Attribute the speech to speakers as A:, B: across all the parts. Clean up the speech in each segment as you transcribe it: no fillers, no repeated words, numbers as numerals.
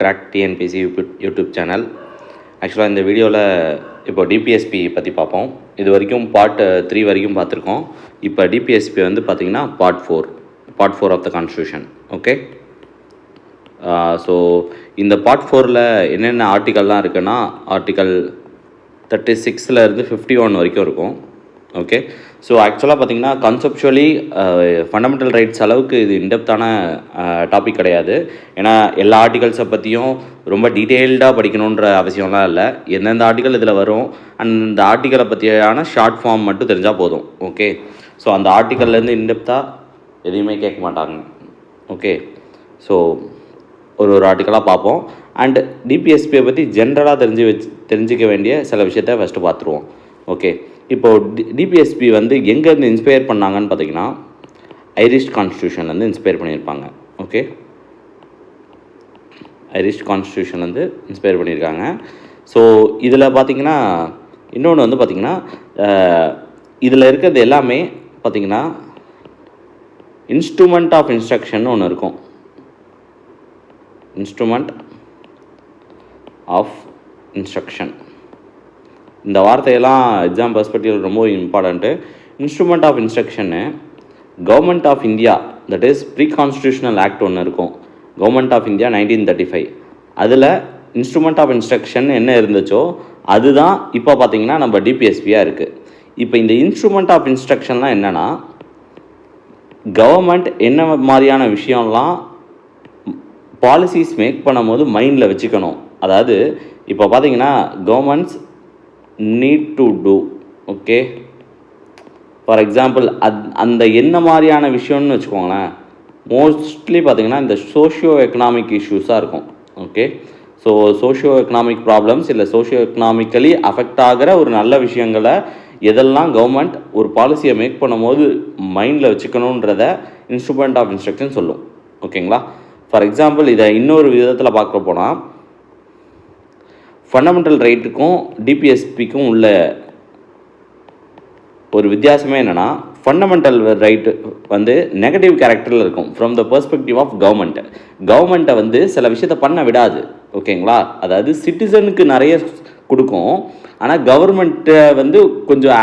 A: Crack TNPSC YouTube channel. ஆக்சுவலாக இந்த வீடியோவில் இப்போ டிபிஎஸ்பி பற்றி பார்ப்போம். இது வரைக்கும் பார்ட் 3 வரைக்கும் பார்த்துருக்கோம். இப்போ டிபிஎஸ்பி வந்து பார்த்திங்கன்னா part 4 of the constitution. Okay, so இந்த பார்ட் 4ல் என்னென்ன ஆர்டிக்கல்லாம் இருக்குன்னா ஆர்டிக்கல் 36 இருந்து 51 வரைக்கும் இருக்கும். ஓகே, ஸோ ஆக்சுவலாக பார்த்திங்கன்னா கான்செப்சுவலி ஃபண்டமெண்டல் ரைட்ஸ் அளவுக்கு இது இன்டெப்த்தான டாபிக் கிடையாது. ஏன்னா எல்லா ஆர்டிகல்ஸை பற்றியும் ரொம்ப டீட்டெயில்டாக படிக்கணுன்ற அவசியம்லாம் இல்லை. எந்தெந்த ஆர்டிக்கல் இதில் வரும் அந்த ஆர்டிக்கலை பற்றியான ஷார்ட் ஃபார்ம் மட்டும் தெரிஞ்சால் போதும். ஓகே, ஸோ அந்த ஆர்டிக்கல்லேருந்து இன்டெப்த்தாக எதையுமே கேட்க மாட்டாங்க. ஓகே, ஸோ ஒரு ஆர்டிக்கலாக பார்ப்போம். அண்ட் டிபிஎஸ்பியை பற்றி ஜென்ரலாக தெரிஞ்சிக்க வேண்டிய சில விஷயத்தை ஃபஸ்ட்டு பார்த்துருவோம். ஓகே, இப்போது டிபிஎஸ்பி வந்து எங்கேருந்து இன்ஸ்பயர் பண்ணாங்கன்னு பார்த்தீங்கன்னா ஐரிஷ் கான்ஸ்டியூஷன்லேருந்து இன்ஸ்பயர் பண்ணியிருப்பாங்க. ஓகே, ஐரிஷ் கான்ஸ்டியூஷன்லேருந்து இன்ஸ்பயர் பண்ணியிருக்காங்க. ஸோ இதில் பார்த்திங்கன்னா இன்னொன்று வந்து பார்த்திங்கன்னா இதில் இருக்கிறது எல்லாமே பார்த்திங்கன்னா இன்ஸ்ட்ருமெண்ட் ஆஃப் இன்ஸ்ட்ரக்ஷன் ஒன்று இருக்கும். இன்ஸ்ட்ருமெண்ட் ஆஃப் இன்ஸ்ட்ரக்ஷன், இந்த வார்த்தையெல்லாம் எக்ஸாம் பெர்ஸ்பெக்டிவ் ரொம்ப இம்பார்ட்டண்ட்டு. இன்ஸ்ட்ருமெண்ட் ஆஃப் இன்ஸ்ட்ரக்ஷன்னு government of India, that is pre constitutional act ஒன்று இருக்கும், கவர்மெண்ட் ஆஃப் இந்தியா 1935. அதில் இன்ஸ்ட்ருமெண்ட் ஆஃப் இன்ஸ்ட்ரக்ஷன் என்ன இருந்துச்சோ அதுதான் இப்போ பார்த்திங்கன்னா நம்ம டிபிஎஸ்பியாக இருக்குது. இப்போ இந்த இன்ஸ்ட்ருமெண்ட் ஆஃப் இன்ஸ்ட்ரக்ஷன்லாம் என்னென்னா கவர்மெண்ட் என்ன மாதிரியான விஷயம்லாம் பாலிசிஸ் மேக் பண்ணும்போது மைண்டில் வச்சுக்கணும். அதாவது இப்போ பார்த்திங்கன்னா governments need to do. Okay, for example அந்த என்ன மாதிரியான விஷயம்னு வச்சுக்கோங்களேன், மோஸ்ட்லி பார்த்திங்கன்னா இந்த சோஷியோ எக்கனாமிக் இஷ்யூஸாக இருக்கும். Okay, so socio economic problems இல்லை சோஷியோ எக்கனாமிக்கலி அஃபெக்ட் ஆகிற ஒரு நல்ல விஷயங்களை எதெல்லாம் கவர்மெண்ட் ஒரு பாலிசியை மேக் பண்ணும்போது மைண்டில் வச்சுக்கணுன்றத இன்ஸ்ட்ருமெண்ட் ஆஃப் இன்ஸ்ட்ரக்ஷன் சொல்லும். ஓகேங்களா, ஃபார் எக்ஸாம்பிள் இதை இன்னொரு விதத்தில் பார்க்க போனால் ஃபண்டமெண்டல் ரைட்டுக்கும் டிபிஎஸ்பிக்கும் உள்ள ஒரு வித்தியாசமே என்னென்னா ஃபண்டமெண்டல் ரைட்டு வந்து நெகட்டிவ் கேரக்டரில் இருக்கும் ஃப்ரம் த பெர்ஸ்பெக்டிவ் ஆஃப் கவர்மெண்ட்டை வந்து சில விஷயத்த பண்ண விடாது. ஓகேங்களா, அதாவது சிட்டிசனுக்கு நிறைய கொடுக்கும், ஆனால் கவர்மெண்ட்டை வந்து கொஞ்சம்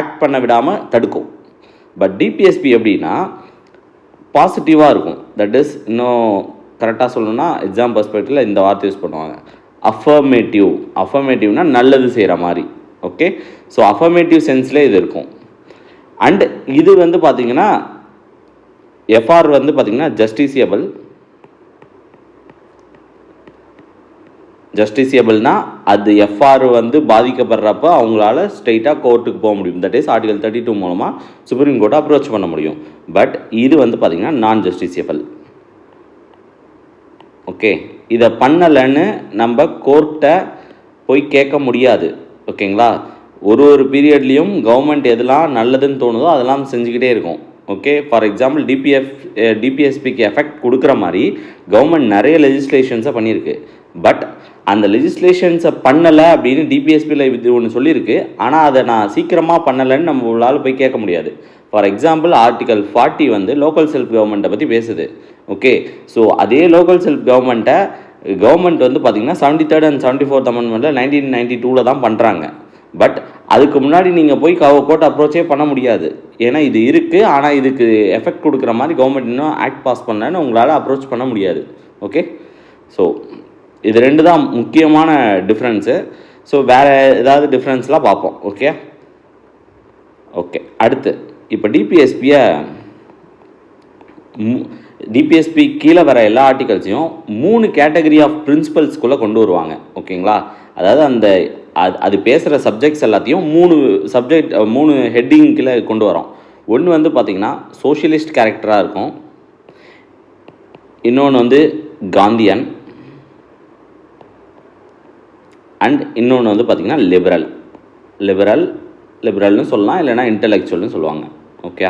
A: ஆக்ட் பண்ண விடாமல் தடுக்கும். பட் டிபிஎஸ்பி எப்படின்னா பாசிட்டிவாக இருக்கும். தட் இஸ் இன்னும் கரெக்டாக சொல்லணும்னா எக்ஸாம் பெர்ஸ்பெக்டிவில் இந்த வார்த்தை யூஸ் பண்ணுவாங்க, அஃபர்மேட்டிவ்னா நல்லது செய்கிற மாதிரி. ஓகே, ஸோ அஃபர்மேட்டிவ் சென்ஸில் இது இருக்கும். அண்ட் இது வந்து பார்த்திங்கன்னா எஃப்ஆர் வந்து பார்த்திங்கன்னா ஜஸ்டிசியபிள்னா அது எஃப்ஆர் வந்து பாதிக்கப்படுறப்ப அவங்களால ஸ்ட்ரெயிட்டாக கோர்ட்டுக்கு போக முடியும். தட் இஸ் ஆர்டிகல் 32 மூலமாக சுப்ரீம் கோர்ட்டை அப்ரோச் பண்ண முடியும். பட் இது வந்து பார்த்திங்கன்னா நான் ஜஸ்டிசியபிள். ஓகே, இதை பண்ணலைன்னு நம்ம கோர்ட்டை போய் கேட்க முடியாது. ஓகேங்களா, ஒரு பீரியட்லேயும் கவர்மெண்ட் எதெல்லாம் நல்லதுன்னு தோணுதோ அதெல்லாம் செஞ்சுக்கிட்டே இருக்கும். ஓகே, ஃபார் எக்ஸாம்பிள் டிபிஎஸ்பிக்கு எஃபெக்ட் கொடுக்குற மாதிரி கவர்மெண்ட் நிறைய லெஜிஸ்லேஷன்ஸை பண்ணியிருக்கு. பட் அந்த லெஜிஸ்லேஷன்ஸை பண்ணலை அப்படின்னு டிபிஎஸ்பியில் இது ஒன்று சொல்லியிருக்கு, ஆனால் அதை நான் சீக்கிரமாக பண்ணலைன்னு நம்மளால் போய் கேட்க முடியாது. ஃபார் எக்ஸாம்பிள் ஆர்டிகல் 40 வந்து லோக்கல் செல்ஃப் கவர்மெண்ட்டை பற்றி பேசுது. ஓகே, ஸோ அதே லோக்கல் செல்ஃப் கவர்மெண்ட்டை கவர்மெண்ட் வந்து பார்த்திங்கன்னா 73rd and 74th அமெண்ட்மெண்ட்டில் 1992 தான் பண்ணுறாங்க. பட் அதுக்கு முன்னாடி நீங்கள் போய் கோர்ட் அப்ரோச்சே பண்ண முடியாது. ஏன்னா இது இருக்குது, ஆனால் இதுக்கு எஃபெக்ட் கொடுக்குற மாதிரி கவர்மெண்ட் இன்னும் ஆக்ட் பாஸ் பண்ணலன்னு உங்களால் அப்ரோச் பண்ண முடியாது. ஓகே, ஸோ இது ரெண்டு தான் முக்கியமான டிஃப்ரென்ஸு. ஸோ வேறு ஏதாவது டிஃப்ரென்ஸ்லாம் பார்ப்போம். ஓகே, அடுத்து இப்போ டிபிஎஸ்பி கீழே வர எல்லா ஆர்டிகல்ஸையும் 3 கேட்டகரி ஆஃப் பிரின்சிபல்ஸ்குள்ளே கொண்டு வருவாங்க. ஓகேங்களா, அதாவது அது பேசுகிற சப்ஜெக்ட்ஸ் எல்லாத்தையும் 3 ஹெட்டிங்கில் கொண்டு வரோம். ஒன்று வந்து பார்த்திங்கன்னா சோஷியலிஸ்ட் கேரக்டராக இருக்கும், இன்னொன்று வந்து காந்தியன், அண்ட் இன்னொன்று வந்து பார்த்திங்கன்னா லிபரல்னு சொல்லலாம், இல்லைனா இன்டலெக்சுவல்னு சொல்லுவாங்க. ஓகே,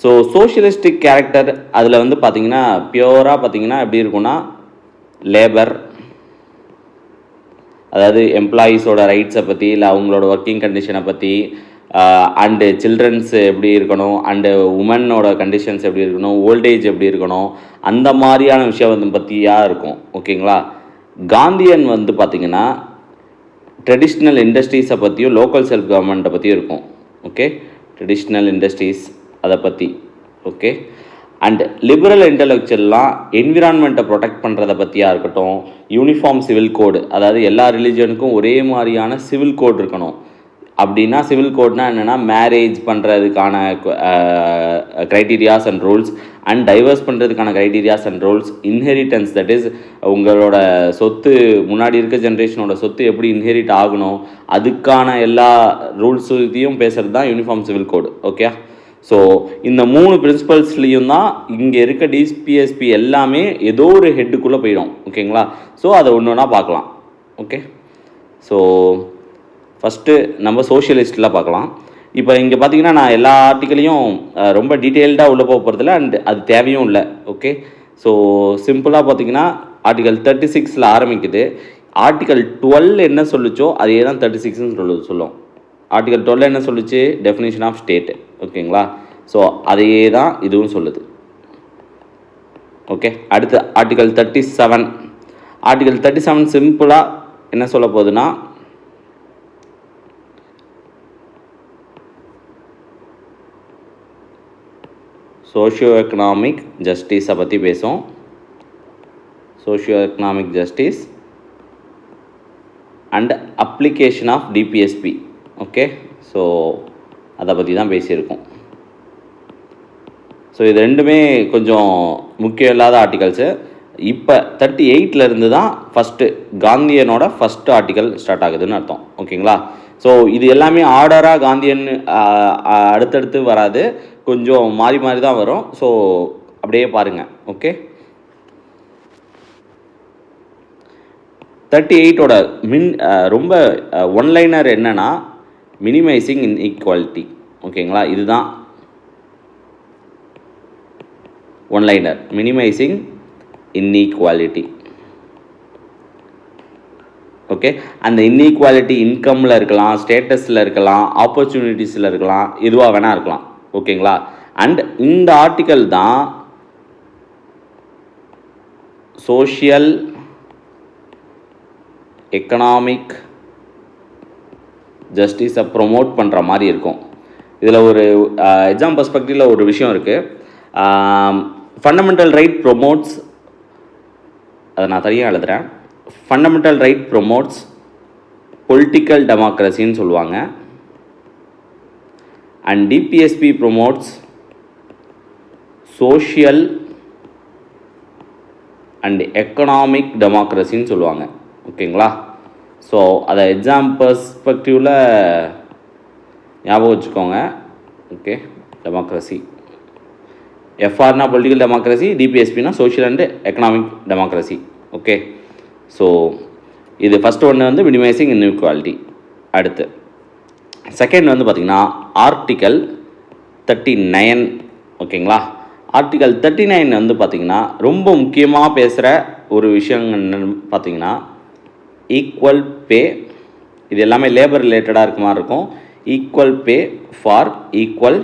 A: ஸோ சோஷியலிஸ்டிக் கேரக்டர் அதில் வந்து பார்த்திங்கன்னா பியூராக பார்த்திங்கன்னா எப்படி இருக்குன்னா லேபர், அதாவது எம்ப்ளாயீஸோட ரைட்ஸை பற்றி இல்லை அவங்களோட ஒர்க்கிங் கண்டிஷனை பற்றி அண்டு சில்ட்ரன்ஸ் எப்படி இருக்கணும், அண்டு உமனோட கண்டிஷன்ஸ் எப்படி இருக்கணும், ஓல்டேஜ் எப்படி இருக்கணும், அந்த மாதிரியான விஷயம் வந்து பற்றியாக இருக்கும். ஓகேங்களா. காந்தியன் வந்து பார்த்திங்கன்னா ட்ரெடிஷ்னல் இண்டஸ்ட்ரீஸை பற்றியும் லோக்கல் செல்ஃப் கவர்மெண்ட்டை பற்றியும் இருக்கும். ஓகே, ட்ரெடிஷ்னல் இண்டஸ்ட்ரீஸ் அதை பற்றி. ஓகே, அண்ட் லிபரல் இன்டெலெக்சுவல்லாம் என்விரான்மெண்ட்டை ப்ரொடெக்ட் பண்ணுறதை பற்றியாக இருக்கட்டும். யூனிஃபார்ம் சிவில் கோடு, அதாவது எல்லா ரிலீஜனுக்கும் ஒரே மாதிரியான சிவில் கோட் இருக்கணும். அப்படின்னா சிவில் கோட்னா என்னென்னா மேரேஜ் பண்ணுறதுக்கான criterias and rules, and divorce பண்ணுறதுக்கான criterias and rules, inheritance, that is உங்களோட சொத்து முன்னாடி இருக்க ஜென்ரேஷனோட சொத்து எப்படி இன்ஹெரிட் ஆகணும், அதுக்கான எல்லா ரூல்ஸையும் பேசுகிறது தான் யூனிஃபார்ம் சிவில் கோடு. ஓகே, ஸோ இந்த 3 பிரின்சிபல்ஸ்லேயும் தான் இங்கே இருக்க டிபிஎஸ்பி எல்லாமே ஏதோ ஒரு ஹெட்டுக்குள்ளே போயிடும். ஓகேங்களா. ஸோ அதை ஒன்று ஒன்றா பார்க்கலாம். ஓகே, ஸோ ஃபஸ்ட்டு நம்ம சோஷியலிஸ்டில் பார்க்கலாம். இப்போ இங்கே பார்த்தீங்கன்னா நான் எல்லா ஆர்டிக்கலையும் ரொம்ப டீட்டெயில்டாக உள்ளே போக போகிறதில்ல, அண்ட் அது தேவையும் இல்லை. ஓகே, ஸோ சிம்பிளாக பார்த்தீங்கன்னா ஆர்டிகல் 36 ஆரம்பிக்குது. ஆர்டிகல் 12 என்ன சொல்லுச்சோ அதே தான் 36ன்னு சொல்லும். ஆர்டிகல் 12 என்ன சொல்லுச்சு, டெஃபினிஷன் ஆஃப் ஸ்டேட். ஓகேங்களா. ஸோ அதையே தான் இதுவும் சொல்லுது. ஓகே, அடுத்து ஆர்டிகல் 37. ஆர்டிகல் 37 சிம்பிளாக என்ன சொல்ல போகுதுன்னா, சோஷியோ எக்கனாமிக் ஜஸ்டிஸை பற்றி பேசும். Socio economic justice and application of DPSP. Okay, so அதை பற்றி தான் பேசியிருக்கோம். ஸோ இது ரெண்டுமே கொஞ்சம் முக்கியம் இல்லாத ஆர்டிகல்ஸு. இப்போ 38லேருந்து தான் ஃபஸ்ட்டு காந்தியனோட ஃபஸ்ட்டு ஆர்டிக்கல் ஸ்டார்ட் ஆகுதுன்னு அர்த்தம். ஓகேங்களா. ஸோ இது எல்லாமே ஆர்டராக காந்தியன் அடுத்தடுத்து வராது, கொஞ்சம் மாறி மாறி தான் வரும். ஸோ அப்படியே பாருங்கள். ஓகே, 38ஓட ரொம்ப ஒன்லைனர் என்னன்னா மினிமைசிங் இன்இக்வாலிட்டி. ஓகேங்களா, இதுதான் ஒன்லைனர், மினிமைசிங் இன்இக்வாலிட்டி. ஓகே, அந்த இன்இக்வாலிட்டி இன்கமில் இருக்கலாம், ஸ்டேட்டஸில் இருக்கலாம், ஆப்பர்ச்சுனிட்டிஸில் இருக்கலாம், எதுவாக வேணால் இருக்கலாம். ஓகேங்களா. அண்ட் இந்த ஆர்டிக்கல் தான் சோஷியல் எக்கனாமிக் ஜஸ்டிஸை ப்ரொமோட் பண்ணுற மாதிரி இருக்கும். இதில் ஒரு எக்ஸாம் பர்ஸ்பெக்டிவில் ஒரு விஷயம் இருக்குது. ஃபண்டமெண்டல் ரைட் ப்ரொமோட்ஸ், அதை நான் தனியாக எழுதுகிறேன். ஃபண்டமெண்டல் ரைட் ப்ரொமோட்ஸ் பொலிட்டிக்கல் டெமோக்ரஸின்னு சொல்லுவாங்க. And DPSP promotes social and economic டெமோக்ரஸின்னு சொல்லுவாங்க. ஓகேங்களா. ஸோ அதை எக்ஸாம் பர்ஸ்பெக்டிவில் ஞாபகம் வச்சுக்கோங்க. ஓகே, டெமோக்ரஸி, எஃப்ஆர்னா பொலிட்டிக்கல் டெமோக்ரஸி, டிபிஎஸ்பினா social and economic democracy. Okay, so இது ஃபஸ்ட்டு ஒன்று வந்து மினிமைசிங் இன்இக்வாலிட்டி. அடுத்து செகண்ட் வந்து பார்த்திங்கன்னா ஆர்டிக்கல் 39. ஓகேங்களா. ஆர்டிக்கல் 39 வந்து பார்த்திங்கன்னா ரொம்ப முக்கியமாக பேசுகிற ஒரு விஷயம் என்னன்னு பார்த்திங்கன்னா ஈக்குவல் பே. இது எல்லாமே லேபர் ரிலேட்டடாக இருக்க மாதிரி இருக்கும். Equal pay for equal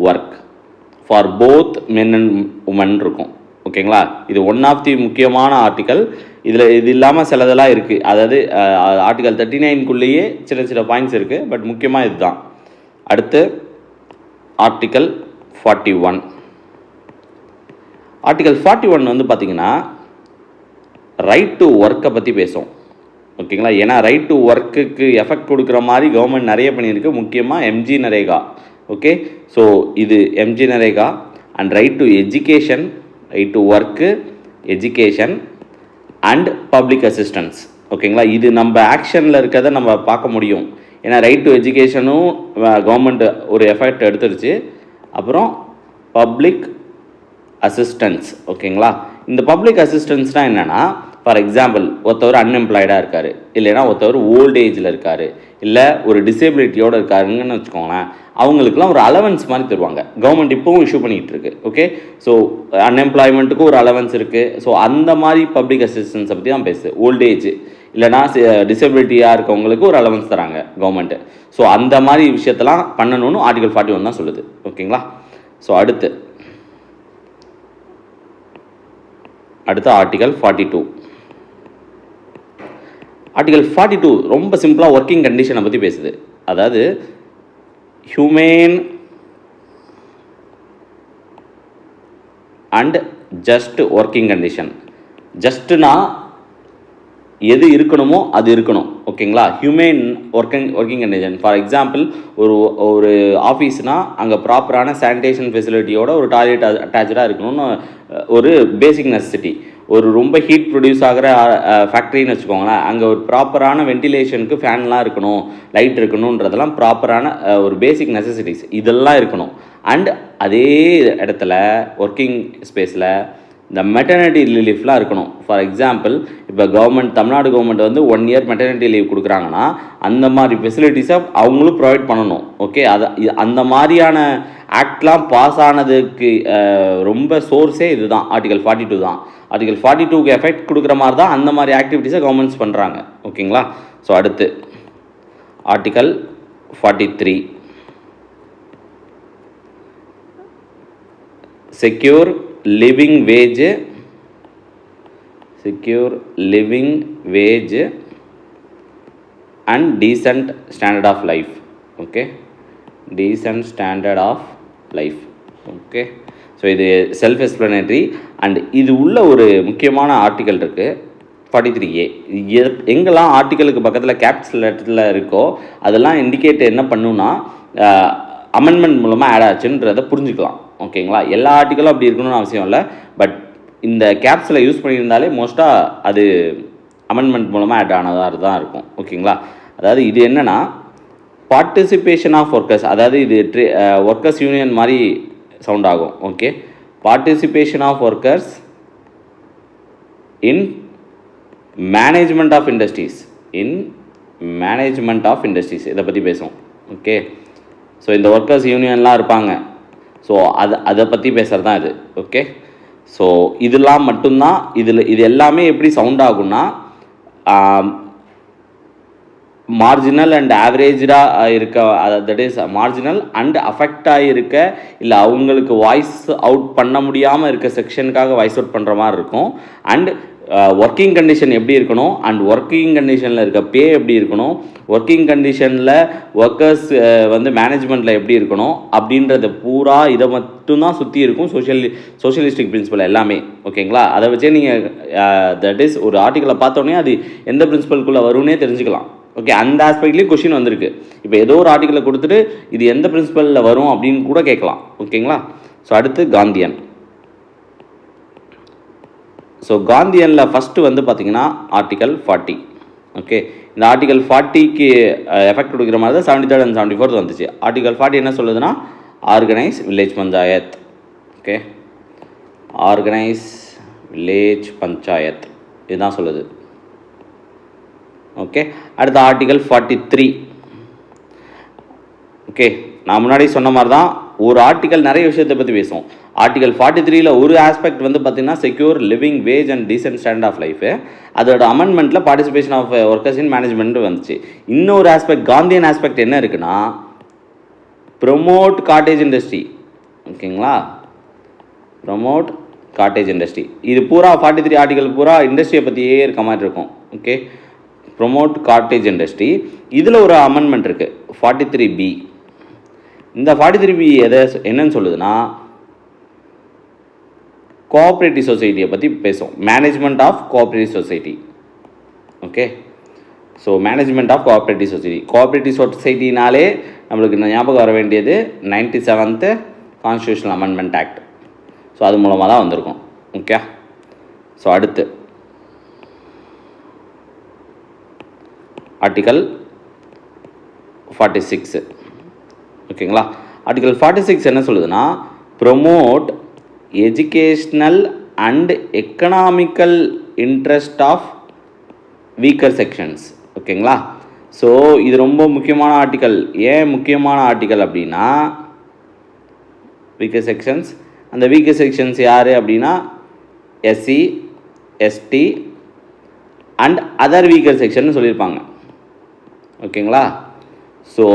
A: work for both men and women இருக்கும். ஓகேங்களா. இது ஒன் ஆஃப் தி முக்கியமான ஆர்டிக்கல். இது இல்லாமல் சிலதெல்லாம் இருக்குது. அதாவது ஆர்டிக்கல் 39க்குள்ளேயே சில சில பாயிண்ட்ஸ் இருக்குது, பட் முக்கியமாக இதுதான். அடுத்து ஆர்டிக்கல் 41. ஆர்டிக்கல் 41 வந்து பார்த்திங்கன்னா ரைட் டு ஒர்க்கை பற்றி பேசும். ஓகேங்களா. ஏன்னா ரைட் டு ஒர்க்குக்கு எஃபெக்ட் கொடுக்குற மாதிரி கவர்மெண்ட் நிறைய பண்ணியிருக்கு, முக்கியமாக எம்ஜி நரேகா. ஓகே, ஸோ இது MG NREGA and right to education, right to work, education and public assistance. ஓகேங்களா. இது நம்ம ஆக்ஷனில் இருக்கிறத நம்ம பார்க்க முடியும். ஏன்னா ரைட் டு எஜுகேஷனும் கவர்மெண்ட் ஒரு எஃபெக்ட் எடுத்துருச்சு. அப்புறம் பப்ளிக் அசிஸ்டன்ஸ். ஓகேங்களா. இந்த பப்ளிக் அசிஸ்டன்ஸ்னால் என்னென்னா, ஃபார் எக்ஸாம்பிள் ஒருத்தவர் அன்எம்ப்ளாய்டாக இருக்கார், இல்லைனா ஒருத்தவர் ஓல்ட் ஏஜில் இருக்கார், இல்லை ஒரு டிசேபிலிட்டியோடு இருக்காருங்கன்னு வச்சுக்கோங்களேன். அவங்களுக்குலாம் ஒரு அலவன்ஸ் மாதிரி தருவாங்க. கவர்மெண்ட் இப்போவும் இஷ்யூ பண்ணிகிட்டு இருக்கு. ஓகே, ஸோ அன்எம்ப்ளாய்மெண்ட்டுக்கும் ஒரு அலவன்ஸ் இருக்குது. ஸோ அந்த மாதிரி பப்ளிக் அசிஸ்டன்ஸை பற்றி தான் பேசுது. ஓல்ட் ஏஜ் இல்லைனா டிசபிலிட்டியாக இருக்கவங்களுக்கு ஒரு அலவன்ஸ் தராங்க கவர்மெண்ட்டு. ஸோ அந்த மாதிரி விஷயத்தெல்லாம் பண்ணணும்னு ஆர்டிகல் 41 தான் சொல்லுது. ஓகேங்களா? ஸோ அடுத்து ஆர்டிகல் 42. ஆர்டிகல் 42 ரொம்ப சிம்பிளாக ஒர்க்கிங் கண்டிஷனை பற்றி பேசுது. அதாவது humane and just working condition. ஜஸ்ட்னா எது இருக்கணுமோ அது இருக்கணும். ஓகேங்களா? Human working condition. For example ஒரு ஆஃபீஸ்னால் அங்கே ப்ராப்பரான சானிடேஷன் ஃபெசிலிட்டியோட ஒரு டாய்லெட் அட்டாச்சாக இருக்கணும்னு ஒரு பேசிக் நெசசிட்டி. ஒரு ரொம்ப ஹீட் ப்ரொடியூஸ் ஆகிற ஃபேக்ட்ரின்னு வச்சுக்கோங்களேன், அங்கே ஒரு ப்ராப்பரான வென்டிலேஷனுக்கு ஃபேன்லாம் இருக்கணும், லைட் இருக்கணுன்றதெல்லாம் ப்ராப்பரான ஒரு பேசிக் நெசசிட்டிஸ் இதெல்லாம் இருக்கணும். அண்ட் அதே இடத்துல ஒர்க்கிங் ஸ்பேஸில் இந்த மெட்டர்னிட்டி லீவ்லாம் இருக்கணும். ஃபார் எக்ஸாம்பிள் இப்போ தமிழ்நாடு கவர்மெண்ட் வந்து 1 இயர் மெட்டர்னிட்டி லீவ் கொடுக்குறாங்கன்னா அந்த மாதிரி ஃபெசிலிட்டிஸை அவங்களும் ப்ரொவைட் பண்ணணும். ஓகே, அந்த மாதிரியான ஆக்ட்லாம் பாஸ் ஆனதுக்கு ரொம்ப சோர்ஸே இதுதான், ஆர்டிகல் 42 தான். ஆர்டிகல் 42க்கு எஃபெக்ட் கொடுக்குற மாதிரி தான் அந்த மாதிரி ஆக்டிவிட்டீஸை கவர்மெண்ட்ஸ் பண்ணுறாங்க. ஓகேங்களா? ஸோ அடுத்து article 43 secure living wage and decent standard of life. Okay, decent standard of life. Okay, so இது செல்ஃப் எக்ஸ்பிளனேட்டரி. அண்ட் இது உள்ள ஒரு முக்கியமான ஆர்டிக்கல் இருக்குது 43A. எங்கெல்லாம் ஆர்டிக்கலுக்கு பக்கத்தில் கேப்ஸ் லெட்டரில் இருக்கோ அதெல்லாம் இண்டிகேட் என்ன பண்ணுன்னா அமெண்ட்மெண்ட் மூலமாக ஆட் ஆச்சுன்றதை புரிஞ்சுக்கலாம். ஓகேங்களா? எல்லா ஆர்டிக்கலும் அப்படி இருக்கணும்னு அவசியம் இல்லை, பட் இந்த கேப்ஸில் யூஸ் பண்ணியிருந்தாலே மோஸ்ட்டாக அது அமெண்ட்மெண்ட் மூலமாக ஆட் ஆனதாக தான் இருக்கும். ஓகேங்களா? அதாவது இது என்னென்னா பார்ட்டிசிபேஷன் ஆஃப் ஒர்க்கர்ஸ், அதாவது இது ஒர்க்கர்ஸ் யூனியன் மாதிரி சவுண்ட் ஆகும். Okay, participation of workers in management of industries இதை பற்றி பேசுவோம். ஓகே, ஸோ இந்த ஒர்க்கர்ஸ் யூனியன்லாம் இருப்பாங்க. ஸோ அதை பற்றி பேசுகிறது தான் இது. ஓகே, ஸோ இதெல்லாம் மட்டும்தான் இது எல்லாமே எப்படி சவுண்ட் ஆகும்னா மார்ஜினல் அண்ட் ஆவரேஜாக இருக்க, தட் இஸ் மார்ஜினல் அண்ட் அஃபெக்டாக இருக்க, இல்லை அவங்களுக்கு வாய்ஸ் அவுட் பண்ண முடியாமல் இருக்க செக்ஷனுக்காக வாய்ஸ் அவுட் பண்ணுற மாதிரி இருக்கும். அண்ட் ஒர்க்கிங் கண்டிஷன் எப்படி இருக்கணும், அண்ட் ஒர்க்கிங் கண்டிஷனில் இருக்க பே எப்படி இருக்கணும், ஒர்க்கிங் கண்டிஷனில் ஒர்க்கர்ஸ் வந்து மேனேஜ்மெண்ட்டில் எப்படி இருக்கணும் அப்படின்றத பூரா இதை மட்டும்தான் சுற்றி இருக்கும். சோஷியலிஸ்டிக் பிரின்சிபல் எல்லாமே. ஓகேங்களா? அதை வச்சே நீங்கள் தட் இஸ் ஒரு ஆர்டிக்கலை பார்த்தோன்னே அது எந்த பிரின்சிபல்குள்ளே வரும்னே தெரிஞ்சுக்கலாம். ஓகே, அந்த ஆஸ்பெக்ட்லேயும் கொஷின் வந்திருக்கு. இப்போ ஏதோ ஒரு ஆர்டிக்கலை கொடுத்துட்டு இது எந்த பிரின்சிபலில் வரும் அப்படின்னு கூட கேட்கலாம். ஓகேங்களா? ஸோ அடுத்து காந்தியன். ஸோ காந்தியனில் ஃபஸ்ட்டு வந்து பார்த்திங்கன்னா ஆர்டிகல் 40. ஓகே, இந்த ஆர்டிகல் 40க்கு எஃபெக்ட் கொடுக்குற மாதிரி தான் 73rd and 74th வந்துச்சு. ஆர்டிகல் 40 என்ன சொல்லுதுன்னா organise village panchayat. Okay, organise village panchayat இதுதான் சொல்லுது. ஓகே, அடுத்த ஆர்டிகல் 43. ஓகே, நான் முன்னாடி சொன்ன மாதிரி தான் ஒரு ஆர்டிக்கல் நிறைய விஷயத்தை பற்றி பேசுவோம். ஆர்டிகல் 43ல் ஒரு ஆஸ்பெக்ட் வந்து பார்த்திங்கன்னா secure living wage and decent standard of life. அதோட அமெண்ட்மெண்ட்டில் participation of workers in management வந்துச்சு. இன்னொரு ஆஸ்பெக்ட் காந்தியன் ஆஸ்பெக்ட் என்ன இருக்குன்னா ப்ரொமோட் காட்டேஜ் இண்டஸ்ட்ரி. ஓகேங்களா? Promote cottage industry. இது பூரா 43 ஆர்டிகல் பூரா இண்டஸ்ட்ரியை பற்றியே இருக்க மாதிரி இருக்கும். Okay, promote cottage industry. இதில் ஒரு அமெண்ட்மெண்ட் இருக்குது 43B. இந்த 43B என்னன்னு சொல்லுதுன்னா கோஆப்ரேட்டிவ் சொசைட்டியை பற்றி பேசும். Management of cooperative society. Okay, so management of cooperative சொசைட்டினாலே நம்மளுக்கு ஞாபகம் வர வேண்டியது 97th constitutional amendment act. So அது மூலமாக தான் வந்திருக்கும். ஓகே, ஸோ அடுத்து ஆர்டிகல் 46. ஓகேங்களா? ஆர்டிகல் 46 என்ன சொல்லுதுன்னா promote educational and economical interest of weaker sections. ஓகேங்களா? ஸோ இது ரொம்ப முக்கியமான ஆர்டிக்கல். ஏன் முக்கியமான ஆர்டிக்கல் அப்படின்னா வீக்கர் செக்ஷன்ஸ், அந்த வீக்கர் செக்ஷன்ஸ் யார் அப்படின்னா SC ST and other weaker section சொல்லியிருப்பாங்க. ஓகேங்களா? ஸோ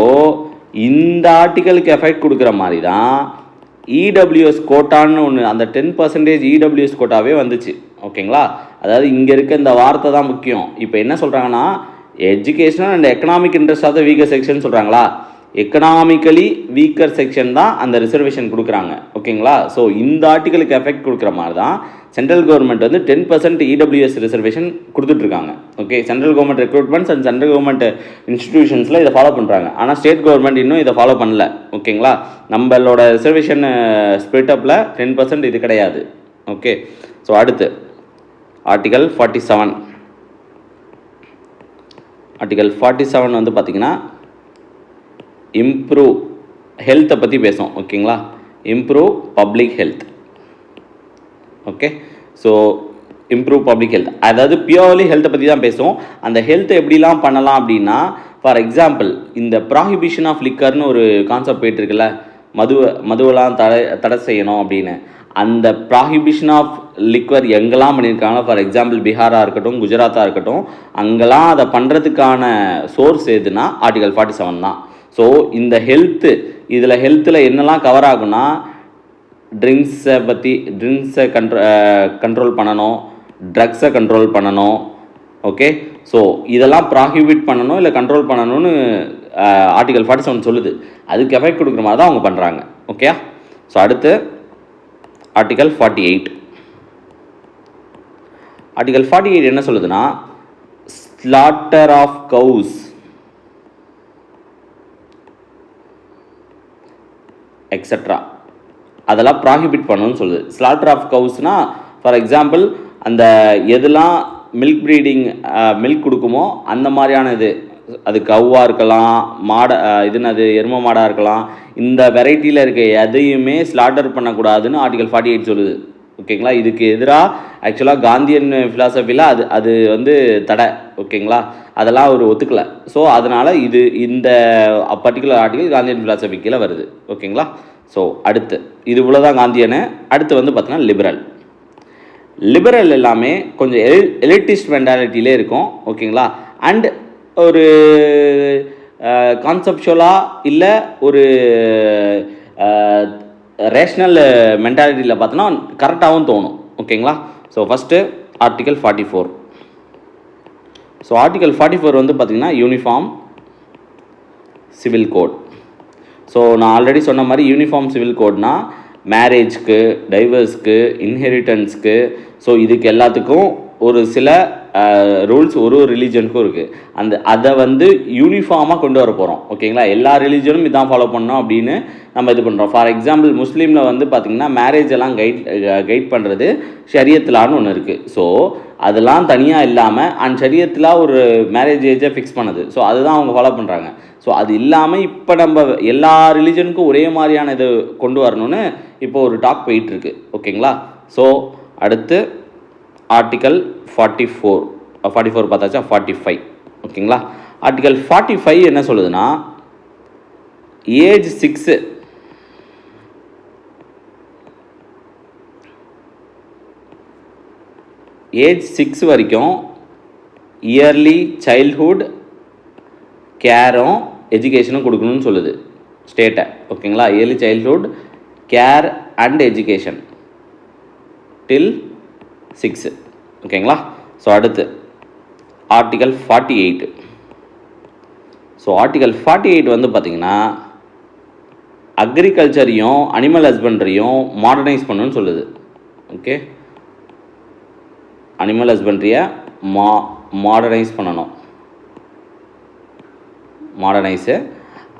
A: இந்த ஆர்டிக்கலுக்கு எஃபெக்ட் கொடுக்குற மாதிரி தான் இடபிள்யூஎஸ் கோட்டான்னு ஒன்று, அந்த 10% இடபிள்யூஎஸ் கோட்டாவே வந்துச்சு. ஓகேங்களா? அதாவது இங்கே இருக்க இந்த வார்த்தை தான் முக்கியம். இப்போ என்ன சொல்கிறாங்கன்னா, educational and economic interest of the weaker section சொல்கிறாங்களா, எக்கனாமிக்கலி வீக்கர் செக்ஷன் தான் அந்த ரிசர்வேஷன் கொடுக்குறாங்க. ஓகேங்களா? ஸோ இந்த ஆர்டிக்கலுக்கு எஃபெக்ட் கொடுக்குற மாதிரி தான் சென்ட்ரல் கவர்மெண்ட் வந்து 10% இடபிள்யூஎஸ் ரிசர்வேஷன் கொடுத்துட்ருக்காங்க. Okay, central government recruitments and central government இன்ஸ்டிடியூஷன்ஸில் இதை ஃபாலோ பண்ணுறாங்க. ஆனால் ஸ்டேட் கவர்மெண்ட் இன்னும் இதை ஃபாலோ பண்ணல. ஓகேங்களா? நம்மளோட ரிசர்வேஷன் ஸ்பிளிட்டப்பில் 10% இது கிடையாது. ஓகே, ஸோ அடுத்து ஆர்டிகல் 47. ஆர்டிகல் 47 வந்து பார்த்திங்கன்னா இம்ப்ரூவ் ஹெல்த்தை பற்றி பேசும். ஓகேங்களா? Improve public health. Okay, so improve public health, அதாவது பியூர்லி ஹெல்த்தை பற்றி தான் பேசும். அந்த ஹெல்த்தை எப்படிலாம் பண்ணலாம் அப்படின்னா, ஃபார் எக்ஸாம்பிள் இந்த ப்ராஹிபிஷன் ஆஃப் லிக்கர்னு ஒரு கான்செப்ட் போயிட்டுருக்குல்ல, மதுவெல்லாம் தடை செய்யணும் அப்படின்னு. அந்த ப்ராஹிபிஷன் ஆஃப் லிக்வர் எங்கெல்லாம் பண்ணியிருக்காங்க, ஃபார் எக்ஸாம்பிள் பீகாராக இருக்கட்டும், குஜராத்தாக இருக்கட்டும், அங்கெல்லாம் அதை பண்ணுறதுக்கான சோர்ஸ் எதுனா ஆர்டிகல் 47 தான். ஸோ இந்த ஹெல்த்து, இதில் ஹெல்த்தில் என்னெல்லாம் கவர் ஆகுனா, ட்ரிங்க்ஸை கண்ட்ரோல் பண்ணணும், ட்ரக்ஸை கண்ட்ரோல் பண்ணணும். ஓகே, ஸோ இதெல்லாம் ப்ராஹிபிட் பண்ணணும் இல்லை கண்ட்ரோல் பண்ணணும்னு ஆர்டிகல் 47 சொல்லுது. அதுக்கு எஃபெக்ட் கொடுக்குற மாதிரி தான் அவங்க பண்ணுறாங்க. ஓகே, ஸோ அடுத்து ஆர்டிகல் 48. ஆர்டிகல் 48 என்ன சொல்லுதுன்னா, ஸ்லாட்டர் ஆஃப் கவுஸ் எக்ஸட்ரா அதெல்லாம் ப்ராஹிபிட் பண்ணணும்னு சொல்லுது. ஸ்லாட்டர் ஆஃப் கவுஸ்னால் ஃபார் எக்ஸாம்பிள் அந்த எதெல்லாம் மில்க் ப்ரீடிங் மில்க் கொடுக்குமோ அந்த மாதிரியான இது, அது கவ்வாக இருக்கலாம், அது எரும மாடாக இருக்கலாம், இந்த வெரைட்டியில் இருக்க எதையுமே ஸ்லாட்டர் பண்ணக்கூடாதுன்னு ஆர்டிகல் 48 சொல்லுது. ஓகேங்களா? இதுக்கு எதிராக ஆக்சுவலாக காந்தியன் ஃபிலாசபியில் அது வந்து தடை. ஓகேங்களா? அதெல்லாம் அவர் ஒத்துக்கலை. ஸோ அதனால் இந்த பர்டிகுலர் ஆர்டிகல் காந்தியன் ஃபிலாசபி கீழே வருது. ஓகேங்களா? ஸோ அடுத்து இது இவ்வளோதான் காந்தியனு. அடுத்து வந்து பார்த்தீங்கன்னா லிபரல் எல்லாமே கொஞ்சம் எலிட்டிஸ்ட் மென்டாலிட்டியிலே இருக்கும். ஓகேங்களா? அண்ட் ஒரு கான்செப்சுவலாக இல்லை ஒரு ரேஷ்னல் மென்டாலிட்டியில் பார்த்தோன்னா கரெக்டாகவும் தோணும். ஓகேங்களா? So first article 44. So article 44 வந்து பார்த்திங்கன்னா யூனிஃபார்ம் சிவில் கோட். ஸோ நான் ஆல்ரெடி சொன்ன மாதிரி யூனிஃபார்ம் சிவில் கோட்னால் மேரேஜ்க்கு, டைவர்ஸ்க்கு, இன்ஹெரிட்டன்ஸ்க்கு, ஸோ இதுக்கு எல்லாத்துக்கும் ஒரு சில ரூல்ஸ் ஒரு ரிலீஜனுக்கும் இருக்குது. அதை வந்து யூனிஃபார்மாக கொண்டு வர போகிறோம். ஓகேங்களா? எல்லா ரிலீஜனும் இதான் ஃபாலோ பண்ணோம் அப்படின்னு நம்ம இது பண்ணுறோம். ஃபார் எக்ஸாம்பிள் முஸ்லீமில் வந்து பார்த்திங்கன்னா மேரேஜ் எல்லாம் கைட் பண்ணுறது ஷரியத்துலான்னு ஒன்று இருக்குது. ஸோ அதெல்லாம் தனியாக இல்லாமல் அண்ட் ஷரியத்தில் ஒரு மேரேஜ் ஏஜை ஃபிக்ஸ் பண்ணுது. ஸோ அதுதான் அவங்க ஃபாலோ பண்ணுறாங்க. ஸோ அது இல்லாமல் இப்போ நம்ம எல்லா ரிலீஜனுக்கும் ஒரே மாதிரியான இது கொண்டு வரணும்னு இப்போ ஒரு டாக் போயிட்டுருக்கு. ஓகேங்களா? ஸோ அடுத்து ஆர்டிகல் 44 பார்த்தாச்சா? 45. ஓகேங்களா? ஆர்டிகல் 45 என்ன சொல்லுதுன்னா, ஏஜ் 6 வரைக்கும் இயர்லி சைல்ட்ஹுட் கேரும் எஜுகேஷனும் கொடுக்கணும்னு சொல்லுது ஸ்டேட்டை. ஓகேங்களா? Early childhood care and education till 6. ஓகேங்களா? ஸோ அடுத்து ஆர்டிகல் 48. ஸோ ஆர்டிகல் 48 வந்து பார்த்திங்கன்னா அக்ரிகல்ச்சரையும் அனிமல் ஹஸ்பண்ட்ரியும் மாடர்னைஸ் பண்ணணும்னு சொல்லுது. ஓகே, அனிமல் ஹஸ்பண்ட்ரியை மாடர்னைஸ் பண்ணணும், மாடர்னைஸு.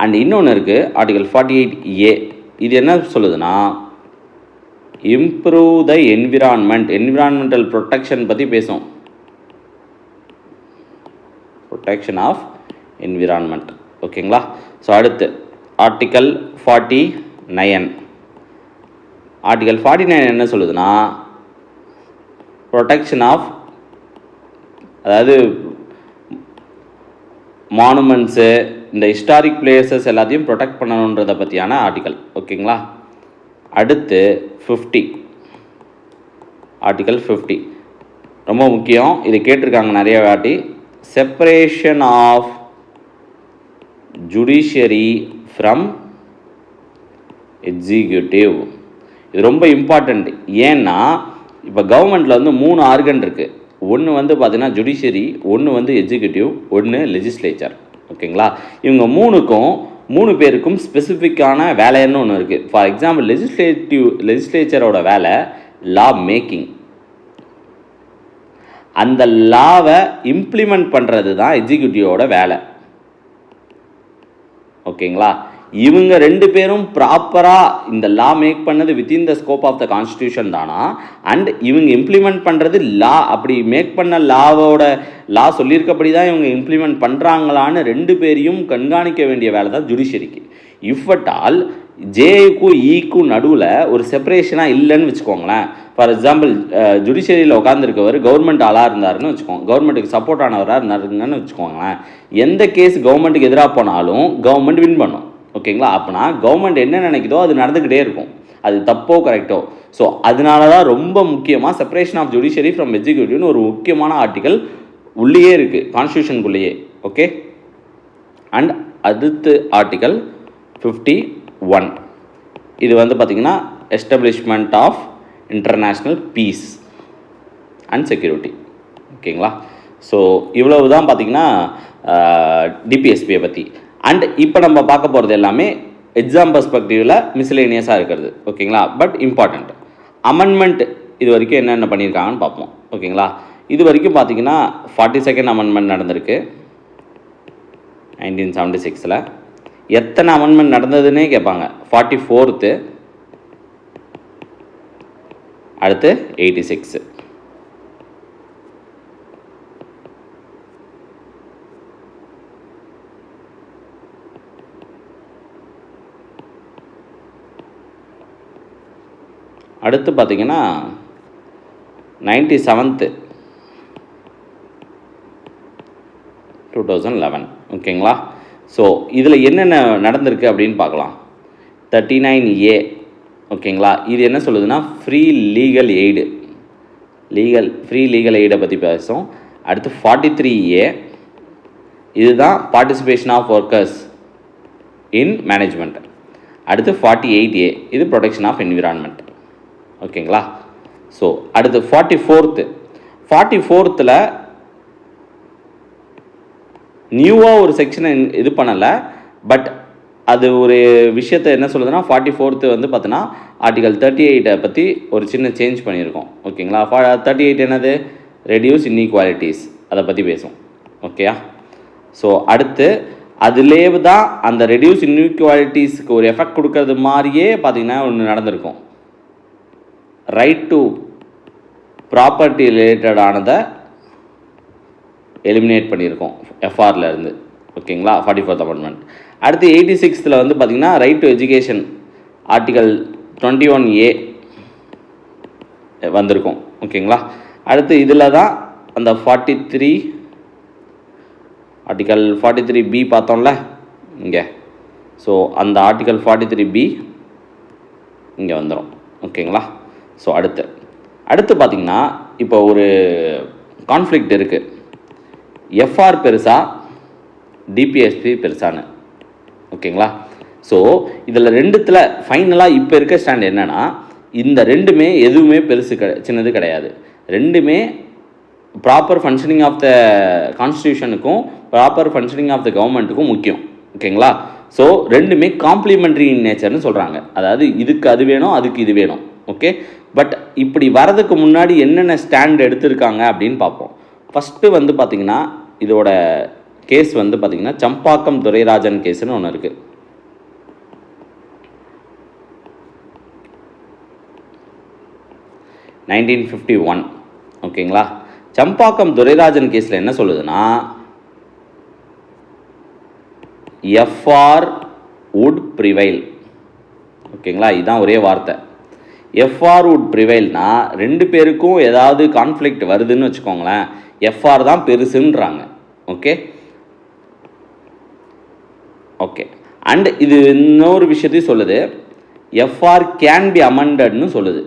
A: அண்ட் இன்னொன்று இருக்குது ஆர்டிகல் 48A. இது என்ன சொல்லுதுன்னா, இம்ப்ரூவ் த என்விரான்மெண்டல் ப்ரொடெக்ஷன் பற்றி பேசும். Protection of environment. ஓகேங்களா? ஸோ அடுத்து ஆர்டிகல் 49. ஆர்டிகல் 49 என்ன சொல்லுதுன்னா, ப்ரொடெக்ஷன் ஆஃப், அதாவது மானுமெண்ட்ஸு, இந்த ஹிஸ்டாரிக் பிளேசஸ் எல்லாத்தையும் ப்ரொடெக்ட் பண்ணணுன்றதை பற்றியான ஆர்டிகல். ஓகேங்களா? அடுத்து 50. ஆர்டிகல் 50 ரொம்ப முக்கியம், இது கேட்டிருக்காங்க நிறைய வாட்டி. Separation of judiciary from executive, இது ரொம்ப இம்பார்ட்டண்ட். ஏன்னா இப்போ கவர்மெண்ட்டில் வந்து 3 ஆர்கன் இருக்குது. ஒன்று வந்து பார்த்திங்கன்னா ஜுடிஷியரி, ஒன்று வந்து எக்ஸிக்யூட்டிவ், ஒன்று லெஜிஸ்லேச்சர். ஓகேங்களா? இவங்க 3 பேருக்கும் ஸ்பெசிஃபிக்கான வேலைன்னு ஒன்று இருக்குது. ஃபார் எக்ஸாம்பிள் லெஜிஸ்லேச்சரோட வேலை லா மேக்கிங், அந்த லாவை இம்ப்ளிமெண்ட் பண்ணுறது தான் எக்ஸிக்யூட்டிவோட வேலை. ஓகேங்களா? இவங்க 2 பேரும் ப்ராப்பராக இந்த லா மேக் பண்ணது within the scope of the constitution தானா, அண்ட் இவங்க இம்ப்ளிமெண்ட் பண்ணுறது லா, அப்படி மேக் பண்ண லா சொல்லியிருக்கப்படி தான் இவங்க இம்ப்ளிமெண்ட் பண்ணுறாங்களான்னு 2 பேரையும் கண்காணிக்க வேண்டிய வேலை தான் ஜுடிஷியரிக்கு. இஃப் அட் ஆல் ஜேக்கும் ஈக்கும் நடுவில் ஒரு செப்பரேஷனாக இல்லைன்னு வச்சுக்கோங்களேன். ஃபார் எக்ஸாம்பிள் ஜுடிஷியரியில் உட்காந்துருக்கவர் கவர்மெண்ட் ஆளாக இருந்தாருன்னு வச்சுக்கோங்க, கவர்மெண்ட்டுக்கு சப்போர்ட் ஆனவராக இருந்தாருங்கன்னு வச்சுக்கோங்களேன். எந்த கேஸ் கவர்மெண்ட்டுக்கு எதிராக போனாலும் கவர்மெண்ட் வின் பண்ணும். ஓகேங்களா? அப்போனா கவர்மெண்ட் என்ன நினைக்குதோ அது நடந்துக்கிட்டே இருக்கும், அது தப்போ கரெக்டோ. ஸோ அதனால தான் ரொம்ப முக்கியமாக செப்பரேஷன் ஆஃப் ஜுடிஷியரி ஃப்ரம் எக்ஸிக்யூட்டிவ்னு ஒரு முக்கியமான ஆர்டிக்கல் உள்ளேயே இருக்குது, கான்ஸ்டியூஷனுக்குள்ளேயே. ஓகே. அண்ட் அடுத்து ஆர்டிக்கல் 51, இது வந்து பார்த்திங்கன்னா establishment of international peace and security. ஓகேங்களா? ஸோ இவ்வளவு தான் பார்த்திங்கன்னா டிபிஎஸ்பியை பற்றி. அண்ட் இப்போ நம்ம பார்க்க போகிறது எல்லாமே எக்ஸாம் பர்ஸ்பெக்டிவில் மிஸ்லேனியஸாக இருக்கிறது. ஓகேங்களா? பட் இம்பார்ட்டண்ட் அமெண்ட்மெண்ட் இது வரைக்கும் என்னென்ன பண்ணியிருக்காங்கன்னு பார்ப்போம். ஓகேங்களா? இது வரைக்கும் பார்த்தீங்கன்னா 42nd அமெண்ட்மெண்ட் நடந்திருக்கு 1976. எத்தனை அமெண்ட்மெண்ட் நடந்ததுன்னே கேட்பாங்க. 44th, அடுத்து 86. அடுத்து பார்த்தீங்கன்னா 97th 2011. ஓகேங்களா? ஸோ இதில் என்னென்ன நடந்திருக்கு அப்படின்னு பார்க்கலாம். 39A. ஓகேங்களா? இது என்ன சொல்லுதுன்னா ஃப்ரீ லீகல் எய்டை பற்றி பேசும். அடுத்து 43A, இதுதான் participation of workers in management. அடுத்து 48A, இது ப்ரொடெக்ஷன் ஆஃப் என்விரான்மெண்ட். ஓகேங்களா? ஸோ அடுத்து 44th நியூவாக ஒரு செக்ஷனை இது பண்ணலை, பட் அது ஒரு விஷயத்தை என்ன சொல்லுதுன்னா 44th வந்து பார்த்தோன்னா ஆர்டிகல் 38 பற்றி ஒரு சின்ன சேஞ்ச் பண்ணியிருக்கோம். ஓகேங்களா? 38 என்னது? ரெடியூஸ் இன்இக்வாலிட்டிஸ், அதை பற்றி பேசும். ஓகேயா? ஸோ அடுத்து அதுலேயே தான் அந்த ரெடியூஸ் இன்இக்வாலிட்டிஸ்க்கு ஒரு எஃபெக்ட் கொடுக்கறது மாதிரியே பார்த்திங்கன்னா ஒன்று நடந்திருக்கும். ரைட் டு ப்ராப்பர்ட்டி ரிலேட்டடானதை எலிமினேட் பண்ணியிருக்கோம் எஃப்ஆரில் இருந்து. ஓகேங்களா? 44th amendment. அடுத்து 86th வந்து பார்த்திங்கன்னா right to education article 21A வந்திருக்கும். ஓகேங்களா? அடுத்து இதில் தான் அந்த 43 ஆர்டிகல் 43B பார்த்தோம்ல இங்கே. ஸோ அந்த ஆர்டிகல் 43B இங்கே வந்துடும். ஓகேங்களா? ஸோ அடுத்து பார்த்திங்கன்னா இப்போ ஒரு கான்ஃப்ளிக்ட் இருக்குது. எஃப்ஆர் பெருசா டிபிஎஸ்பி பெருசான்னு. ஓகேங்களா? ஸோ இதில் ரெண்டுத்தில் ஃபைனலாக இப்போ இருக்க ஸ்டாண்ட் என்னென்னா, இந்த ரெண்டுமே எதுவுமே சின்னது கிடையாது. ரெண்டுமே ப்ராப்பர் ஃபங்க்ஷனிங் ஆஃப் த கான்ஸ்டியூஷனுக்கும் ப்ராப்பர் ஃபங்க்ஷனிங் ஆஃப் த கவர்மெண்ட்டுக்கும் முக்கியம். ஓகேங்களா? ஸோ ரெண்டுமே காம்ப்ளிமெண்ட்ரி இன் நேச்சர்னு சொல்கிறாங்க. அதாவது இதுக்கு அது வேணும், அதுக்கு இது வேணும். ஓகே. பட் இப்படி வரதுக்கு முன்னாடி என்னென்ன ஸ்டாண்ட் எடுத்திருக்காங்க அப்படின்னு பார்ப்போம். ஃபஸ்ட்டு வந்து பார்த்திங்கன்னா இதோட கேஸ் வந்து பார்த்திங்கன்னா சம்பாக்கம் துரைராஜன் கேஸ்னு ஒன்று இருக்குது. (1951). ஓகேங்களா? சம்பாக்கம் துரைராஜன் கேஸில் என்ன சொல்லுதுன்னா, எஃப்ஆர் would prevail. ஓகேங்களா? இதுதான் ஒரே வார்த்தை. எஃப்ஆர் would prevailனா 2 பேருக்கும் ஏதாவது கான்ஃப்ளிக்ட் வருதுன்னு வச்சுக்கோங்களேன், எஃப்ஆர் தான் பெருசுன்றாங்க. ஓகே. அண்ட் இது இன்னொரு விஷயத்தையும் சொல்லுது, எஃப்ஆர் கேன் பி அமெண்டட்னு சொல்லுது.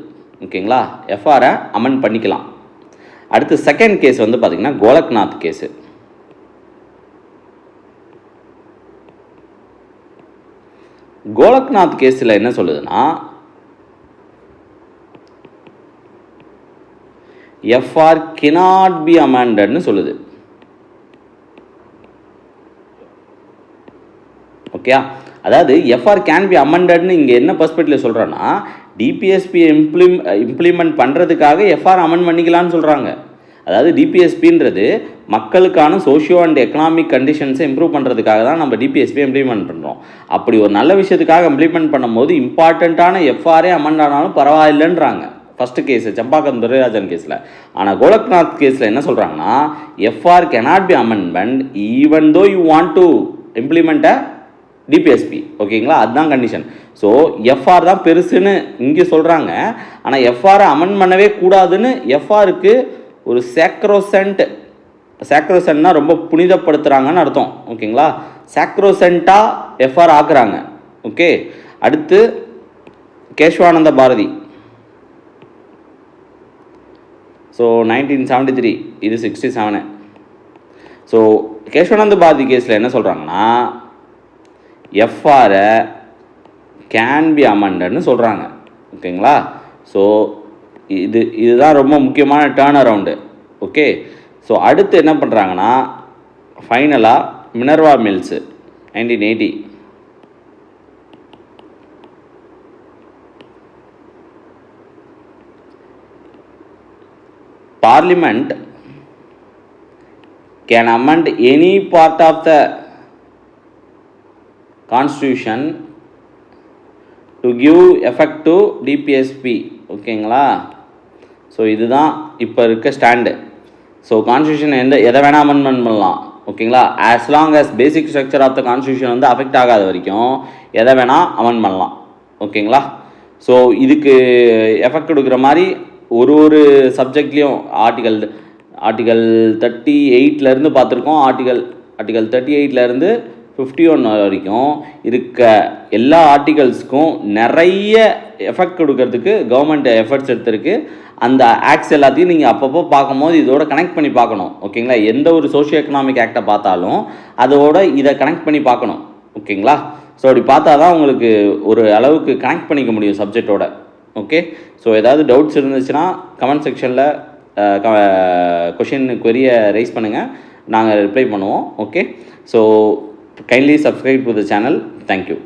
A: ஓகேங்களா? எஃப்ஆரை அமெண்ட் பண்ணிக்கலாம். அடுத்து செகண்ட் கேஸ் வந்து பார்த்திங்கன்னா கோலக்நாத் கேஸு. கோலக்நாத் கேஸில் என்ன சொல்லுதுன்னா, எஃப்ஆர் cannot be amendedனு சொல்லுது. ஓகே, அதாவது எஃப்ஆர் கேன் பி அமெண்டட்னு இங்கே என்ன பர்ஸ்பெக்டிவ்ல சொல்கிறேன்னா, டிபிஎஸ்பி இம்ப்ளிமெண்ட் பண்ணுறதுக்காக எஃப்ஆர் அமெண்ட் பண்ணிக்கலான்னு சொல்கிறாங்க. அதாவது டிபிஎஸ்பின்றது மக்களுக்கான சோஷியோ அண்ட் எக்கனாமிக் கண்டிஷன்ஸை இம்ப்ரூவ் பண்ணுறதுக்காக தான் நம்ம டிபிஎஸ்பி இம்ப்ளிமெண்ட் பண்ணுறோம். அப்படி ஒரு நல்ல விஷயத்துக்காக இம்ப்ளிமெண்ட் பண்ணும்போது இம்பார்ட்டண்ட்டான எஃப்ஆர்ஏ அமெண்ட் ஆனாலும் பரவாயில்லைன்றாங்க ஃபஸ்ட்டு கேஸு செம்பாக்கம் துரைராஜன் கேஸில். ஆனால் கோலக்நாத் கேஸில் என்ன சொல்கிறாங்கன்னா, FR cannot be amendment even though you want to implement a DPSP. ஓகேங்களா, அதுதான் கண்டிஷன். ஸோ எஃப்ஆர் தான் பெருசுன்னு இங்கே சொல்கிறாங்க. ஆனால் எஃப்ஆரை அமெண்ட் பண்ணவே கூடாதுன்னு எஃப்ஆருக்கு ஒரு சேக்ரோசென்ட்னா ரொம்ப புனிதப்படுத்துகிறாங்கன்னு அர்த்தம். ஓகேங்களா, சேக்ரோசென்ட்டாக எஃப்ஆர் ஆக்குறாங்க. ஓகே, அடுத்து கேஷ்வானந்த பாரதி. ஸோ 1973, இது 67. ஸோ கேஷ்வானந்த பாரதி கேஸில் என்ன சொல்கிறாங்கன்னா, எஃப்ஆரை கேன் பி அமெண்டட்னு சொல்கிறாங்க. ஓகேங்களா, ஸோ இதுதான் ரொம்ப முக்கியமான டேர்ன் அரவுண்டு. ஓகே, ஸோ அடுத்து என்ன பண்ணுறாங்கன்னா, ஃபைனலாக Minerva mills 1980. Parliament can amend any part of the Constitution to give effect to DPSP. ஓகேங்களா, ஸோ இதுதான் இப்போ இருக்க ஸ்டாண்டு. ஸோ கான்ஸ்டியூஷன் எதை வேணால் அமெண்ட்மெண்ட் பண்ணலாம். ஓகேங்களா, as long as basic structure of the constitution வந்து அஃபெக்ட் ஆகாத வரைக்கும் எதை வேணால் அமெண்ட் பண்ணலாம். ஓகேங்களா, ஸோ இதுக்கு எஃபெக்ட் கொடுக்குற மாதிரி ஒரு சப்ஜெக்ட்லேயும் ஆர்டிகல் 38லேருந்து பார்த்துருக்கோம். ஆர்டிகல் 38லேருந்து 51 வரைக்கும் இருக்க எல்லா ஆர்டிகல்ஸ்க்கும் நிறைய எஃபெக்ட் கொடுக்கறதுக்கு கவர்மெண்ட் எஃபர்ட்ஸ் எடுத்திருக்கு. அந்த ஆக்ட்ஸ் எல்லாத்தையும் நீங்கள் அப்பப்போ பார்க்கும்போது இதோட கனெக்ட் பண்ணி பார்க்கணும். ஓகேங்களா, எந்த ஒரு சோஷியோ எக்கனாமிக் ஆக்டை பார்த்தாலும் அதோட இதை கனெக்ட் பண்ணி பார்க்கணும். ஓகேங்களா, ஸோ அப்படி பார்த்தா தான் உங்களுக்கு ஒரு அளவுக்கு கனெக்ட் பண்ணிக்க முடியும் சப்ஜெக்டோட. ஓகே, ஸோ ஏதாவது டவுட்ஸ் இருந்துச்சுன்னா கமெண்ட் செக்ஷனில் கொஷின் ரைஸ் பண்ணுங்கள், நாங்கள் ரிப்ளை பண்ணுவோம். Okay, so kindly subscribe to the channel. Thank you.